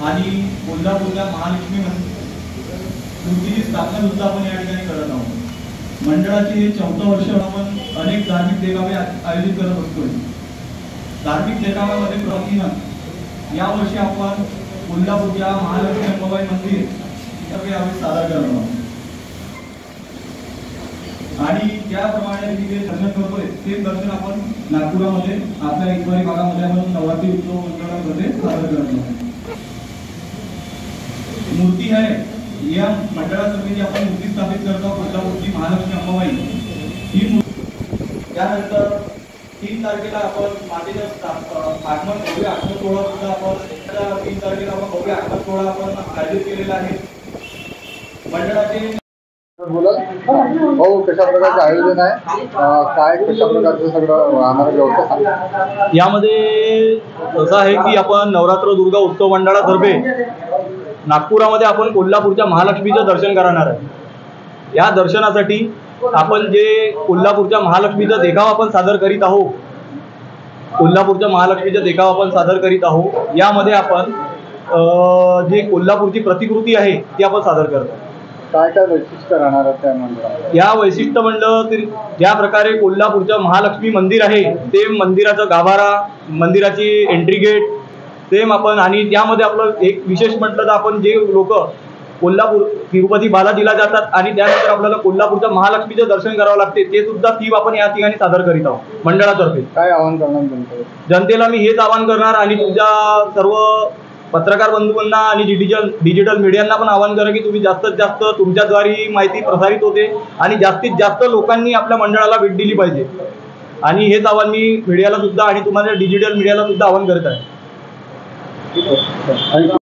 आणि कोल्हापूरच्या महालक्ष्मी मूर्तीची स्थापना सुद्धा आपण या ठिकाणी करत आहोत। मंडळाचे हे 4थं वर्ष आपण अनेक धार्मिक देखावे आयोजित करत असतोय। धार्मिक देखाव्यामध्ये प्रथम यावर्षी आपण कोल्हापूरच्या महालक्ष्मी अंबाबाई मंदिर यावेळी सादर करणार आहोत आणि त्याप्रमाणे जे दर्शन करतोय ते दर्शन आपण नागपुरामध्ये आपल्या इतवारी भागामध्ये आपण नवरात्री उत्सव मंडळामध्ये सादर करणार आहोत। मूर्ती आहे या मंडळातर्फे जी आपण मूर्ती स्थापित करतो कोल्हापूरची महालक्ष्मी अंबाबाई ही मूर्ती त्यानंतर 3 तारखेला आपण मातेचं आगमन भव्य आगमन सोहळा सुद्धा आपण 3 तारखेला आपण भव्य आगमन सोहळा आपण आयोजित केलेला आहे। मंडळाचे बोला हो कशा प्रकारचं आयोजन आहे काय कशा प्रकारचं सगळं राहणार व्यवस्था यामध्ये असं आहे की आपण नवरात्र दुर्गा उत्सव मंडळातर्फे नागपुरामध्ये आपण कोल्हापूरच्या महालक्ष्मीचं दर्शन करणार आहे। या दर्शनासाठी आपण जे कोल्हापूरच्या महालक्ष्मीचा देखावा आपण सादर करीत आहोत यामध्ये आपण जे कोल्हापूरची प्रतिकृती आहे ती आपण सादर करतो। काय काय वैशिष्ट्य राहणार आहे त्या मंडळात या वैशिष्ट्य मंडळातील ज्या प्रकारे कोल्हापूरचं महालक्ष्मी मंदिर आहे ते मंदिराचा गाभारा मंदिराची एंट्री गेट सेम आपण आणि त्यामध्ये आपलं एक विशेष म्हटलं तर आपण जे लोक कोल्हापूर तिरुपती बालाजीला जातात आणि त्यानंतर आपल्याला कोल्हापूरच्या महालक्ष्मीचं दर्शन करावं लागते ते सुद्धा थीम आपण या ठिकाणी सादर करीत आहोत। मंडळातर्फे काय आवाहन करणार जनतेला मी हेच आवाहन करणार आणि तुमच्या सर्व पत्रकार बंधूंना आणि डिजिटल मीडियांना पण आवाहन करा की तुम्ही जास्तीत जास्त तुमच्याद्वारे माहिती प्रसारित होते आणि जास्तीत जास्त लोकांनी आपल्या मंडळाला भेट दिली पाहिजे आणि हेच आवाहन मी मीडियाला सुद्धा आणि तुम्हाला डिजिटल मीडियाला सुद्धा आवाहन करत आहे।